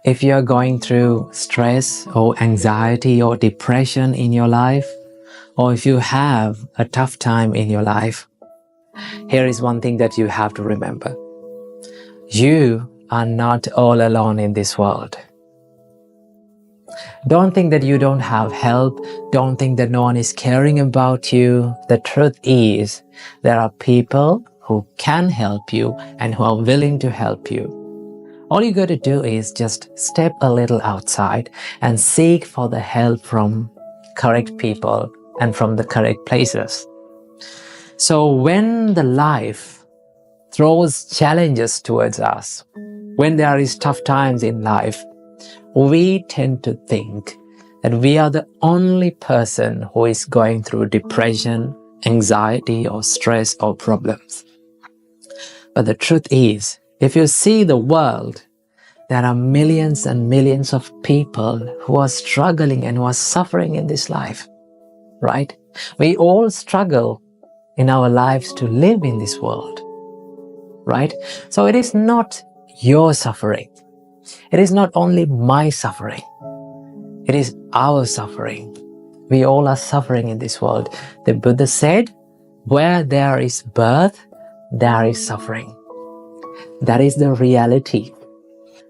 If you're going through stress or anxiety or depression in your life, or if you have a tough time in your life, here is one thing that you have to remember. You are not all alone in this world. Don't think that you don't have help. Don't think that no one is caring about you. The truth is, there are people who can help you and who are willing to help you. All you got to do is just step a little outside and seek for the help from correct people and from the correct places. So when the life throws challenges towards us, when there is tough times in life, we tend to think that we are the only person who is going through depression, anxiety, or stress or problems. But the truth is, if you see the world, there are millions and millions of people who are struggling and who are suffering in this life, right? We all struggle in our lives to live in this world, right? So it is not your suffering. It is not only my suffering. It is our suffering. We all are suffering in this world. The Buddha said, where there is birth, there is suffering. That is the reality.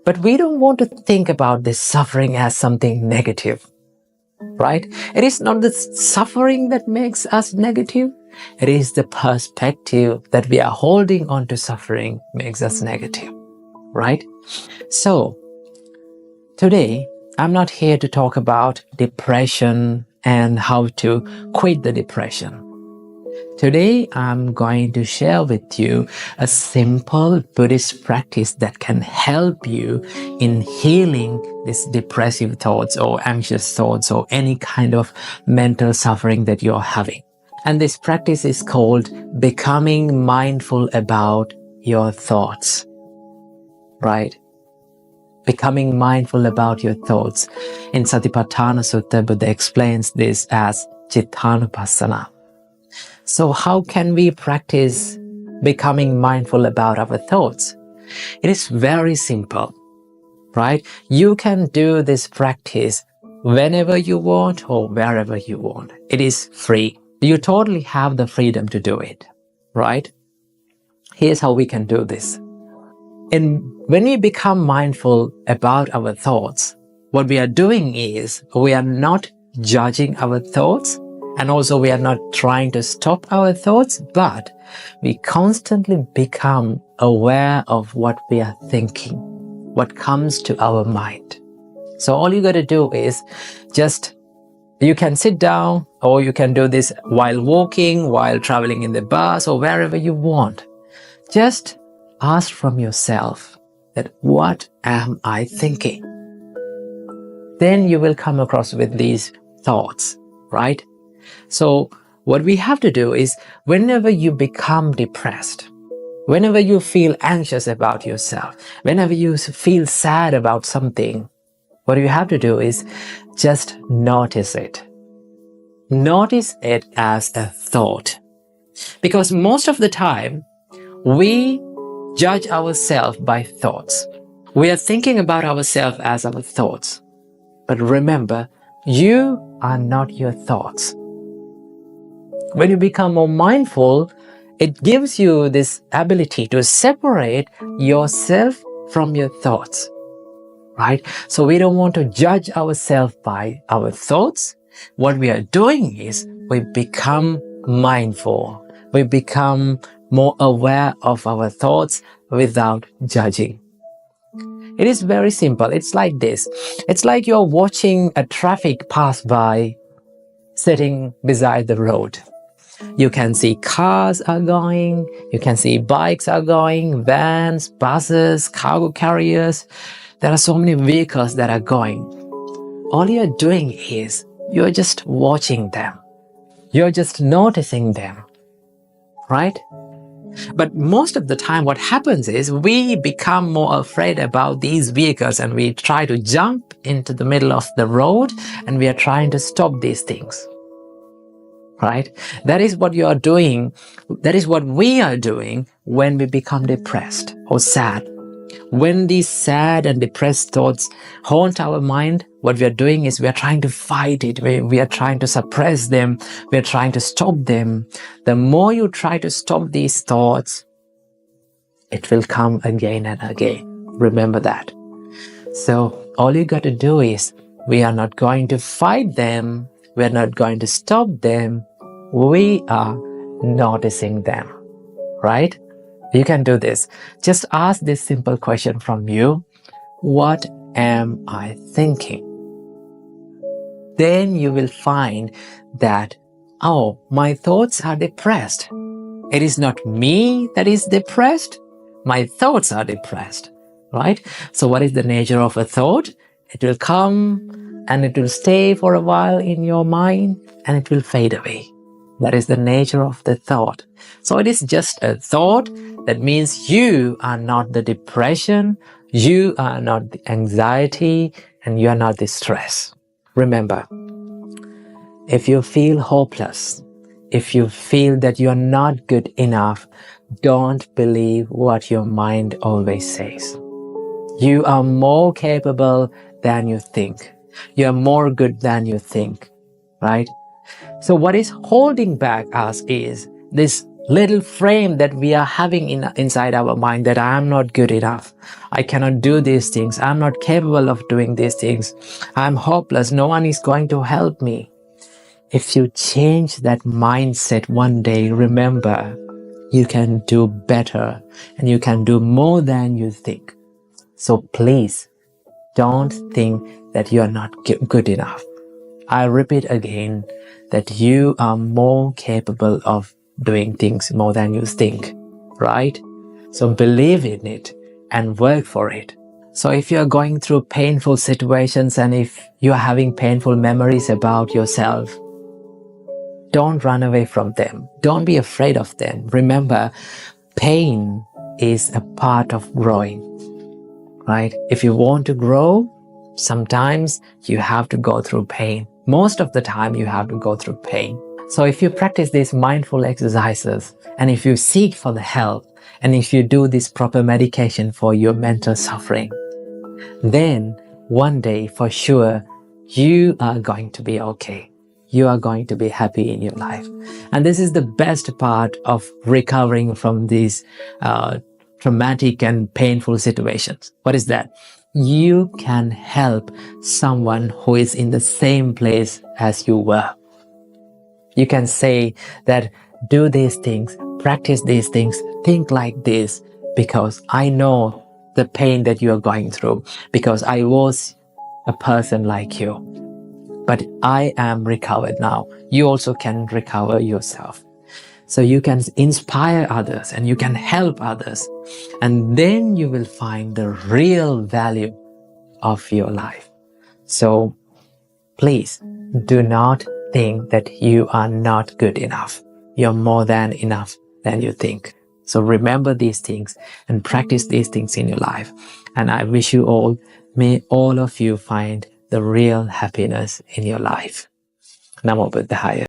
But we don't want to think about this suffering as something negative, right? It is not the suffering that makes us negative. It is the perspective that we are holding on to suffering makes us negative, right? So, today, I'm not here to talk about depression and how to quit the depression. Today, I'm going to share with you a simple Buddhist practice that can help you in healing these depressive thoughts or anxious thoughts or any kind of mental suffering that you're having. And this practice is called becoming mindful about your thoughts, right? Becoming mindful about your thoughts. In Satipatthana Sutta, Buddha explains this as Cittanupassana. So how can we practice becoming mindful about our thoughts? It is very simple, right? You can do this practice whenever you want or wherever you want. It is free. You totally have the freedom to do it, right? Here's how we can do this. And when we become mindful about our thoughts, what we are doing is we are not judging our thoughts, and also we are not trying to stop our thoughts, but we constantly become aware of what we are thinking, what comes to our mind. So all you got to do is you can sit down, or you can do this while walking, while traveling in the bus, or wherever you want. Just ask from yourself that what am I thinking? Then you will come across with these thoughts, right? So what we have to do is whenever you become depressed, whenever you feel anxious about yourself, whenever you feel sad about something, what you have to do is just notice it. Notice it as a thought. Because most of the time, we judge ourselves by thoughts. We are thinking about ourselves as our thoughts. But remember, you are not your thoughts. When you become more mindful, it gives you this ability to separate yourself from your thoughts, right? So we don't want to judge ourselves by our thoughts. What we are doing is we become mindful. We become more aware of our thoughts without judging. It is very simple. It's like this. It's like you're watching a traffic pass by sitting beside the road. You can see cars are going, you can see bikes are going, vans, buses, cargo carriers. There are so many vehicles that are going. All you're doing is you're just watching them. You're just noticing them, right? But most of the time what happens is we become more afraid about these vehicles and we try to jump into the middle of the road and we are trying to stop these things. Right? That is what you are doing. That is what we are doing when we become depressed or sad. When these sad and depressed thoughts haunt our mind, what we are doing is we are trying to fight it. We are trying to suppress them. We are trying to stop them. The more you try to stop these thoughts, it will come again and again. Remember that. So all you got to do is, we are not going to fight them. We are not going to stop them. We are noticing them, right? You can do this. Just ask this simple question from you. What am I thinking? Then you will find that, oh, my thoughts are depressed. It is not me that is depressed. My thoughts are depressed, right? So what is the nature of a thought? It will come and it will stay for a while in your mind and it will fade away. That is the nature of the thought. So it is just a thought. That means you are not the depression, you are not the anxiety, and you are not the stress. Remember, if you feel hopeless, if you feel that you are not good enough, don't believe what your mind always says. You are more capable than you think. You are more good than you think, right? So what is holding back us is this little frame that we are having inside our mind, that I am not good enough. I cannot do these things. I'm not capable of doing these things. I'm hopeless. No one is going to help me. If you change that mindset one day, remember, you can do better and you can do more than you think. So please, don't think that you are not good enough. I repeat again that you are more capable of doing things more than you think, right? So believe in it and work for it. So if you are going through painful situations and if you are having painful memories about yourself, don't run away from them. Don't be afraid of them. Remember, pain is a part of growing, right? If you want to grow, sometimes you have to go through pain. Most of the time you have to go through pain. So if you practice these mindful exercises and if you seek for the help and if you do this proper medication for your mental suffering, then one day for sure you are going to be okay. You are going to be happy in your life. And this is the best part of recovering from these traumatic and painful situations. What is that? You can help someone who is in the same place as you were. You can say that, do these things, practice these things, think like this, because I know the pain that you are going through, because I was a person like you. But I am recovered now. You also can recover yourself. So you can inspire others and you can help others. And then you will find the real value of your life. So please do not think that you are not good enough. You're more than enough than you think. So remember these things and practice these things in your life. And I wish you all, may all of you find the real happiness in your life. Namo Buddhaya.